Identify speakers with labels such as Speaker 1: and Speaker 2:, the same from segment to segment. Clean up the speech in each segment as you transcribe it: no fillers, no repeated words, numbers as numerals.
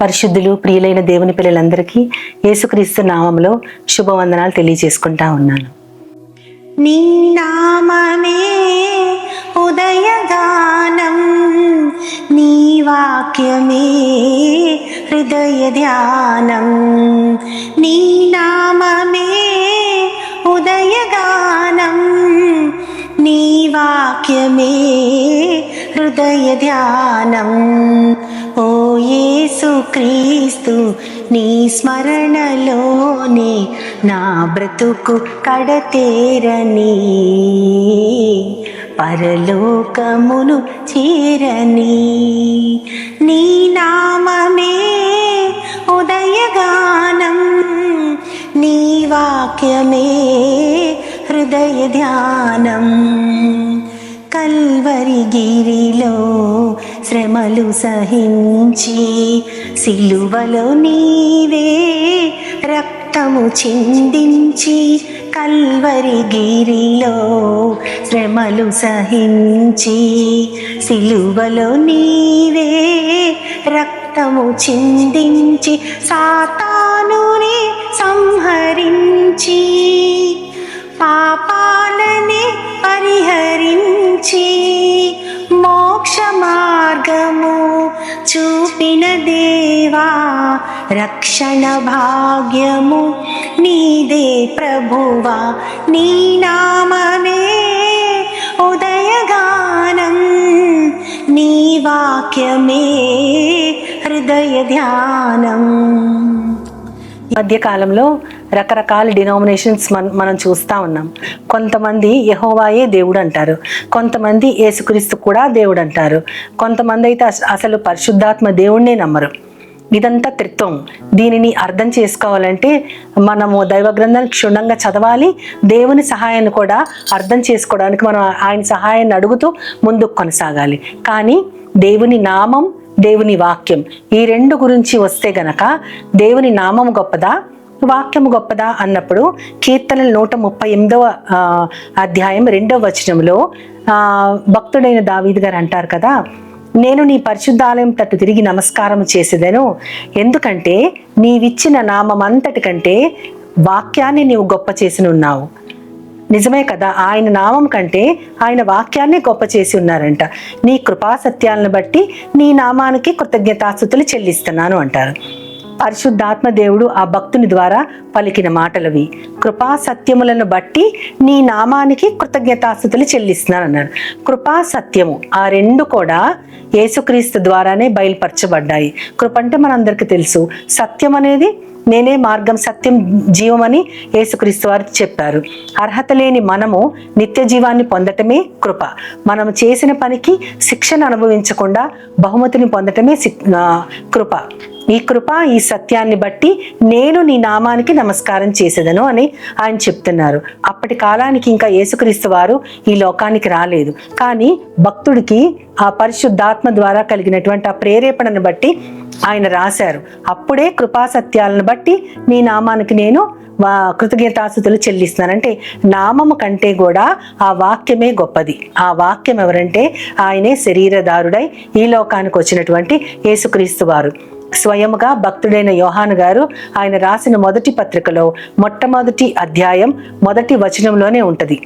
Speaker 1: పరిశుద్ధులు ప్రియులైన దేవుని పిల్లలందరికీ యేసుక్రీస్తు నామములో శుభవందనాలు తెలియజేసుకుంటా ఉన్నాను.
Speaker 2: నీ నామమే ఉదయగానం, నీ వాక్యమే హృదయ ధ్యానం. నీ నామమే ఉదయగానం, నీ వాక్యమే హృదయ ధ్యానం. ఓ యేసుక్రీస్తు, నీ స్మరణలోనే నా బ్రతుకు కడతేరని, పరలోకమును చేరని. నీ నామమే ఉదయగానం, నీ వాక్యమే హృదయ ధ్యానం. కల్వరి గిరిలో శ్రమలు సహించి, సిలువలో నీవే రక్తము చిందించి. కల్వరి గిరిలో శ్రమలు సహించి, సిలువలో నీవే రక్తము చిందించి. సాతానుని సంహరించి, పాపాలని పరిహరించి, మోక్ష మార్గము చూపిన దేవా, రక్షణ భాగ్యము నీదే ప్రభువా. నీ నామమే ఉదయగానం, నీ వాక్యమే హృదయ ధ్యానం.
Speaker 1: మధ్యకాలంలో రకరకాల డినామినేషన్స్ మనం చూస్తూ ఉన్నాం. కొంతమంది యెహోవాయే దేవుడు అంటారు, కొంతమంది యేసుక్రీస్తు కూడా దేవుడు అంటారు, కొంతమంది అయితే అసలు పరిశుద్ధాత్మ దేవుణ్ణే నమ్మరు. ఇదంతా త్రిత్వం. దీనిని అర్థం చేసుకోవాలంటే మనము దైవ గ్రంథాన్ని క్షుణ్ణంగా చదవాలి. దేవుని సహాయాన్ని కూడా అర్థం చేసుకోవడానికి మనం ఆయన సహాయాన్ని అడుగుతూ ముందుకు కొనసాగాలి. కానీ దేవుని నామం, దేవుని వాక్యం, ఈ రెండు గురించి వస్తే గనక దేవుని నామం గొప్పదా, వాక్యము గొప్పదా అన్నప్పుడు కీర్తనలు 138వ అధ్యాయం 2వ వచనంలో భక్తుడైన దావీదు గారు అంటారు కదా, నేను నీ పరిశుద్ధాలయం తట్టు తిరిగి నమస్కారం చేసేదను, ఎందుకంటే నీవిచ్చిన నామం అంతటి కంటే వాక్యాన్ని నీవు గొప్ప చేసి ఉన్నావు. నిజమే కదా, ఆయన నామం కంటే ఆయన వాక్యాన్ని గొప్ప చేసి ఉన్నారంట. నీ కృపా సత్యాలను బట్టి నీ నామానికి కృతజ్ఞతాస్తుతులు చెల్లిస్తున్నాను అంటారు. పరిశుద్ధాత్మ దేవుడు ఆ భక్తుని ద్వారా పలికిన మాటలవి. కృపా సత్యములను బట్టి నీ నామానికి కృతజ్ఞతాస్తుతులు చెల్లిస్తున్నాను అన్నారు. కృపా సత్యము ఆ రెండు కూడా యేసుక్రీస్తు ద్వారానే బయలుపరచబడ్డాయి. కృప అంటే మనందరికీ తెలుసు, సత్యం అనేది నేనే మార్గం సత్యం జీవం అని యేసుక్రీస్తు వారు చెప్పారు. అర్హత లేని మనము నిత్య జీవాన్ని పొందటమే కృప. మనము చేసిన పనికి శిక్షను అనుభవించకుండా బహుమతిని పొందటమే కృప. ఈ కృప, ఈ సత్యాన్ని బట్టి నేను నీ నామానికి నమస్కారం చేసేదను అని ఆయన చెప్తున్నారు. అప్పటి కాలానికి ఇంకా యేసుక్రీస్తు వారు ఈ లోకానికి రాలేదు. కానీ భక్తుడికి ఆ పరిశుద్ధాత్మ ద్వారా కలిగినటువంటి ఆ ప్రేరేపణను బట్టి ఆయన రాశారు. అప్పుడే కృపా సత్యాలను బట్టి నీ నామానికి నేను కృతజ్ఞతాస్తుతులు చెల్లిస్తున్నానంటే నామము కంటే కూడా ఆ వాక్యమే గొప్పది. ఆ వాక్యం ఎవరంటే ఆయనే శరీరధారుడై ఈ లోకానికి వచ్చినటువంటి యేసుక్రీస్తు వారు. స్వయముగా భక్తుడైన యోహాను గారు ఆయన రాసిన మొదటి పత్రికలో మొట్టమొదటి అధ్యాయం 1వ వచనంలోనే ఉంటది,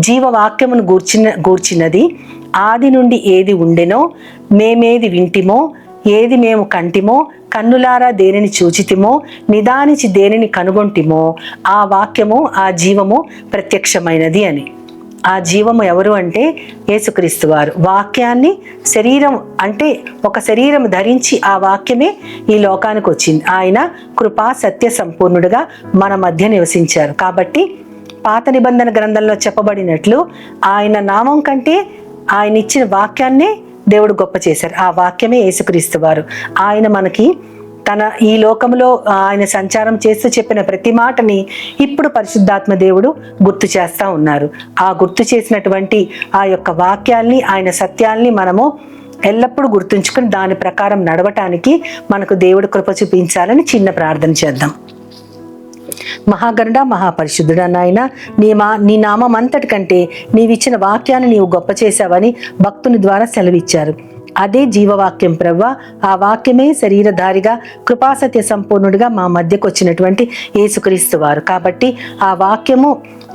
Speaker 1: జీవవాక్యమును గూర్చినది ఆది నుండి ఏది ఉండెనో, మేమేది వింటిమో, ఏది మేము కంటిమో, కన్నులారా దేనిని చూచితిమో, నిదానించి దేనిని కనుగొంటిమో, ఆ వాక్యము ఆ జీవము ప్రత్యక్షమైనది అని. ఆ జీవము ఎవరు అంటే యేసుక్రీస్తు వారు. వాక్యాన్ని శరీరం అంటే ఒక శరీరం ధరించి ఆ వాక్యమే ఈ లోకానికి వచ్చింది. ఆయన కృపా సత్య సంపూర్ణుడుగా మన మధ్య నివసించారు. కాబట్టి పాత నిబంధన గ్రంథంలో చెప్పబడినట్లు ఆయన నామం కంటే ఆయన ఇచ్చిన వాక్యాన్నే దేవుడు గొప్ప చేశారు. ఆ వాక్యమే యేసుక్రీస్తు వారు. ఆయన మనకి తన ఈ లోకంలో ఆయన సంచారం చేస్తూ చెప్పిన ప్రతి మాటని ఇప్పుడు పరిశుద్ధాత్మ దేవుడు గుర్తు చేస్తూ ఉన్నారు. ఆ గుర్తు చేసినటువంటి ఆ యొక్క వాక్యాల్ని, ఆయన సత్యాల్ని మనము ఎల్లప్పుడూ గుర్తుంచుకుని దాని ప్రకారం నడవటానికి మనకు దేవుడు కృప చూపించాలని చిన్న ప్రార్థన చేద్దాం. మహాగరుడ మహాపరిశుద్ధుడా నాయన, నీ నామం అంతటి కంటే నీవిచ్చిన వాక్యాన్ని నీవు గొప్ప చేశావని భక్తుని ద్వారా సెలవిచ్చారు. అదే జీవవాక్యం ప్రవ్వా. ఆ వాక్యమే శరీరధారిగా కృపాసత్య సంపూర్ణుడిగా మా మధ్యకు వచ్చినటువంటి యేసుక్రీస్తు వారు. కాబట్టి ఆ వాక్యము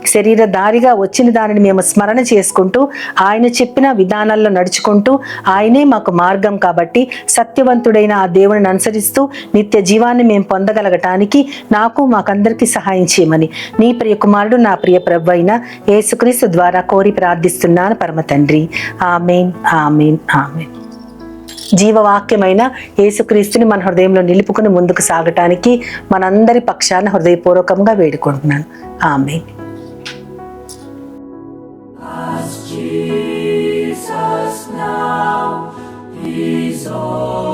Speaker 1: శరీరధారిగా వచ్చిన దానిని మేము స్మరణ చేసుకుంటూ ఆయన చెప్పిన విధానాల్లో నడుచుకుంటూ ఆయనే మాకు మార్గం కాబట్టి సత్యవంతుడైన ఆ దేవుని అనుసరిస్తూ నిత్య జీవాన్ని మేము పొందగలగటానికి నాకు మాకందరికీ సహాయం చేయమని నీ ప్రియ కుమారుడు నా ప్రియ ప్రభు అయిన యేసుక్రీస్తు ద్వారా కోరి ప్రార్థిస్తున్నాను పరమ తండ్రి. ఆమేన్, ఆమేన్, ఆమేన్. జీవవాక్యమైన యేసుక్రీస్తుని మన హృదయంలో నిలుపుకుని ముందుకు సాగటానికి మనందరి పక్షాన హృదయపూర్వకంగా వేడుకుంటున్నాను. ఆమేన్.
Speaker 3: Jesus now is all.